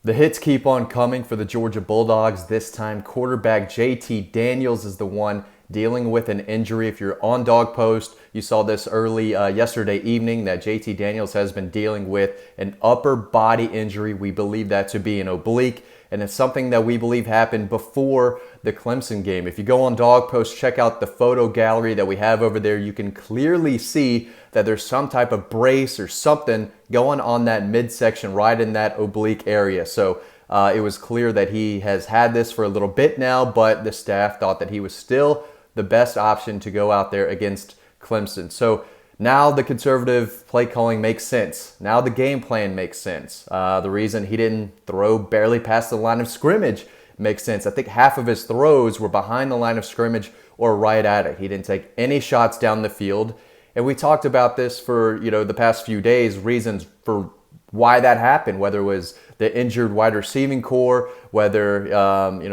The hits keep on coming for the Georgia Bulldogs. This time, quarterback JT Daniels is the one dealing with an injury. If you're on Dog Post, you saw this early yesterday evening that JT Daniels has been dealing with an upper body injury. We believe that to be an oblique, and it's something that we believe happened before the Clemson game. If you go on Dog Post, check out the photo gallery that we have over there. You can clearly see that there's some type of brace or something going on that midsection right in that oblique area. So it was clear that he has had this for a little bit now, but the staff thought that he was still the best option to go out there against Clemson. So now the conservative play calling makes sense. Now the game plan makes sense. The reason he didn't throw barely past the line of scrimmage makes sense. I think half of his throws were behind the line of scrimmage or right at it. He didn't take any shots down the field. And we talked about this for, the past few days, reasons for why that happened, whether it was the injured wide receiving core, whether,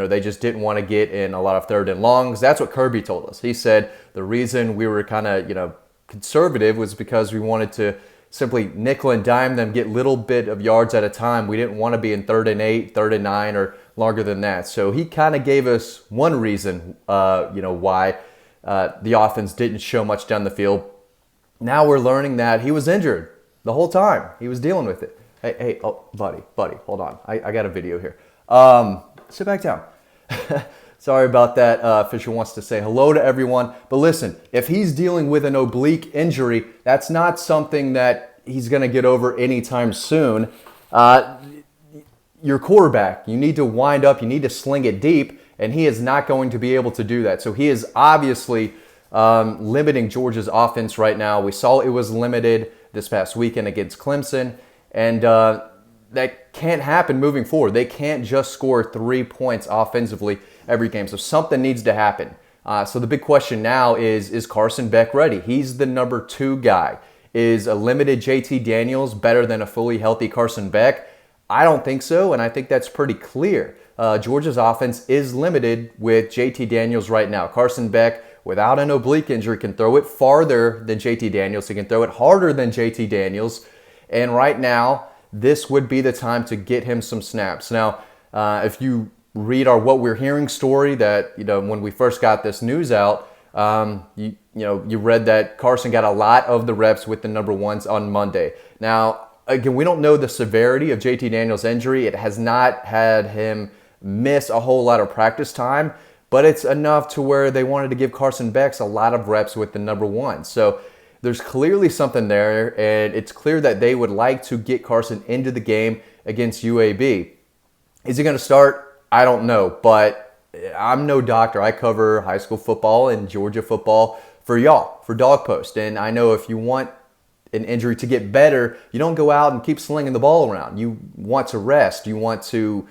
they just didn't want to get in a lot of third and longs. That's what Kirby told us. He said the reason we were kind of, conservative was because we wanted to simply nickel and dime them, get little bit of yards at a time. We didn't want to be in 3rd and 8, 3rd and 9, or longer than that. So he kind of gave us one reason, why the offense didn't show much down the field. Now we're learning that he was injured the whole time. He was dealing with it. Hey, buddy, hold on. I got a video here. Sit back down. Sorry about that. Fisher wants to say hello to everyone. But listen, if he's dealing with an oblique injury, that's not something that he's going to get over anytime soon. Your quarterback, you need to wind up, you need to sling it deep, and he is not going to be able to do that. So he is obviously limiting Georgia's offense right now. We saw it was limited this past weekend against Clemson, and that can't happen moving forward. They can't just score 3 points offensively every game, so something needs to happen. So the big question now is Carson Beck ready? He's the number 2 guy. Is a limited JT Daniels better than a fully healthy Carson Beck? I don't think so, and I think that's pretty clear. Georgia's offense is limited with JT Daniels right now. Carson Beck, without an oblique injury, can throw it farther than JT Daniels. He can throw it harder than JT Daniels. And right now, this would be the time to get him some snaps. Now, if you read our What We're Hearing story that, when we first got this news out, you read that Carson got a lot of the reps with the number 1s on Monday. Now, again, we don't know the severity of JT Daniels' injury. It has not had him miss a whole lot of practice time, but it's enough to where they wanted to give Carson Beck a lot of reps with the number 1. So there's clearly something there, and it's clear that they would like to get Carson into the game against UAB. Is he going to start? I don't know, but I'm no doctor. I cover high school football and Georgia football for y'all, for Dog Post. And I know if you want an injury to get better, you don't go out and keep slinging the ball around. You want to rest. You want to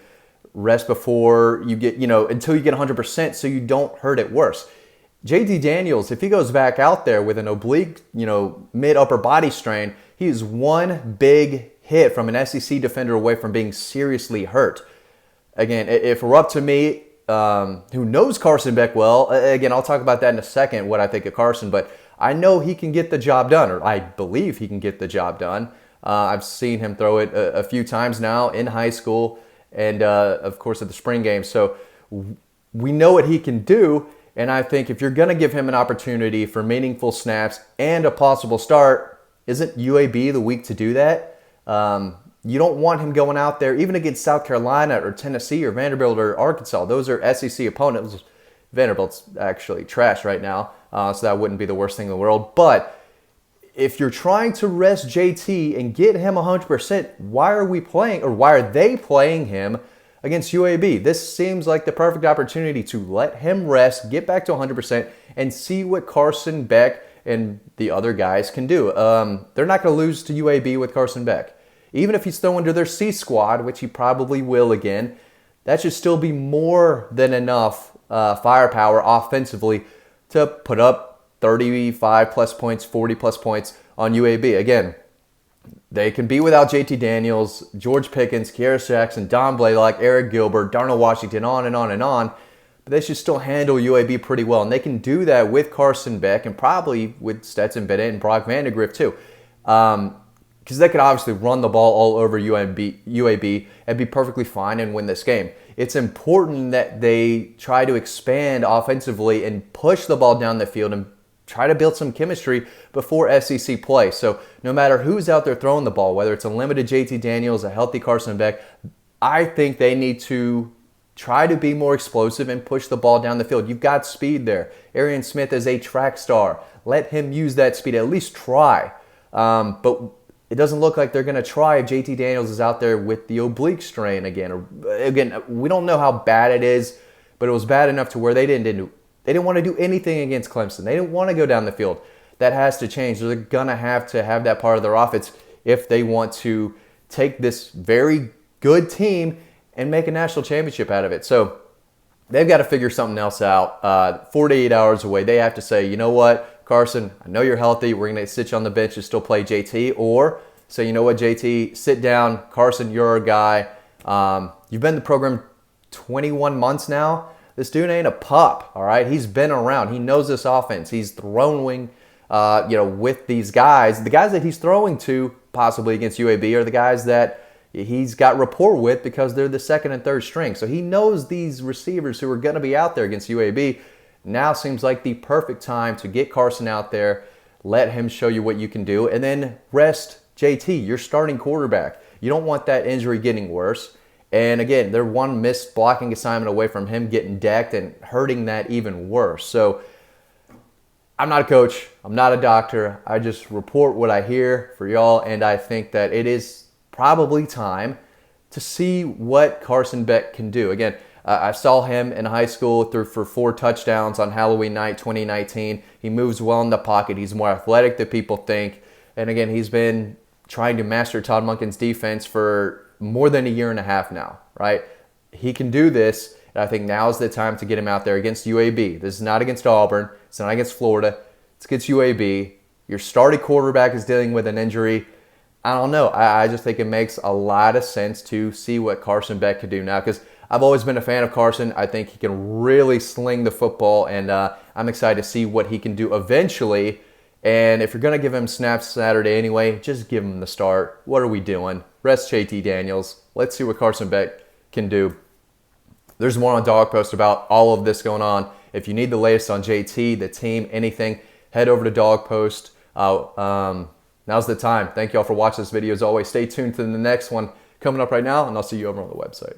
rest before you get, until you get 100% so you don't hurt it worse. JT Daniels, if he goes back out there with an oblique, mid-upper body strain, he is one big hit from an SEC defender away from being seriously hurt. Again, if it were up to me, who knows Carson Beck well, again, I'll talk about that in a second, what I think of Carson, but I know he can get the job done, or I believe he can get the job done. I've seen him throw it a few times now in high school and, of course, at the spring game. So we know what he can do, and I think if you're going to give him an opportunity for meaningful snaps and a possible start, isn't UAB the week to do that? You don't want him going out there, even against South Carolina or Tennessee or Vanderbilt or Arkansas. Those are SEC opponents. Vanderbilt's actually trash right now, so that wouldn't be the worst thing in the world. But if you're trying to rest JT and get him 100%, why are they playing him against UAB? This seems like the perfect opportunity to let him rest, get back to 100%, and see what Carson Beck and the other guys can do. They're not going to lose to UAB with Carson Beck. Even if he's thrown to their C squad, which he probably will again, that should still be more than enough firepower offensively to put up 35 plus points, 40 plus points on UAB. Again, they can be without JT Daniels, George Pickens, Kearis Jackson, Don Blaylock, Eric Gilbert, Darnell Washington, on and on and on. But they should still handle UAB pretty well. And they can do that with Carson Beck and probably with Stetson Bennett and Brock Vandagriff too. because they could obviously run the ball all over UAB and be perfectly fine and win this game. It's important that they try to expand offensively and push the ball down the field and try to build some chemistry before SEC play. So no matter who's out there throwing the ball, whether it's a limited JT Daniels, a healthy Carson Beck, I think they need to try to be more explosive and push the ball down the field. You've got speed there. Arian Smith is a track star. Let him use that speed. At least try. But it doesn't look like they're going to try if JT Daniels is out there with the oblique strain again. Again, we don't know how bad it is, but it was bad enough to where they didn't want to do anything against Clemson. They didn't want to go down the field. That has to change. They're going to have that part of their offense if they want to take this very good team and make a national championship out of it. So they've got to figure something else out. 48 hours away. They have to say, you know what, Carson, I know you're healthy. We're going to sit you on the bench and still play JT. Or say, you know what, JT, sit down. Carson, you're our guy. You've been in the program 21 months now. This dude ain't a pup, all right? He's been around. He knows this offense. He's throwing, with these guys. The guys that he's throwing to possibly against UAB are the guys that he's got rapport with because they're the second and third string. So he knows these receivers who are going to be out there against UAB. Now seems like the perfect time to get Carson out there, let him show you what you can do, and then rest JT, your starting quarterback. You don't want that injury getting worse. And again, they're one missed blocking assignment away from him getting decked and hurting that even worse. So I'm not a coach. I'm not a doctor. I just report what I hear for y'all, and I think that it is probably time to see what Carson Beck can do. Again, I saw him in high school through for 4 touchdowns on Halloween night 2019. He moves well in the pocket. He's more athletic than people think. And again, he's been trying to master Todd Monken's defense for more than a year and a half now, right? He can do this, and I think now is the time to get him out there against UAB. This is not against Auburn. It's not against Florida. It's against UAB. Your starting quarterback is dealing with an injury. I don't know. I just think it makes a lot of sense to see what Carson Beck could do now, because I've always been a fan of Carson. I think he can really sling the football, and I'm excited to see what he can do eventually. And if you're going to give him snaps Saturday anyway, just give him the start. What are we doing? Rest JT Daniels. Let's see what Carson Beck can do. There's more on Dog Post about all of this going on. If you need the latest on JT, the team, anything, head over to Dog Post. Now's the time. Thank you all for watching this video. As always, stay tuned to the next one coming up right now, and I'll see you over on the website.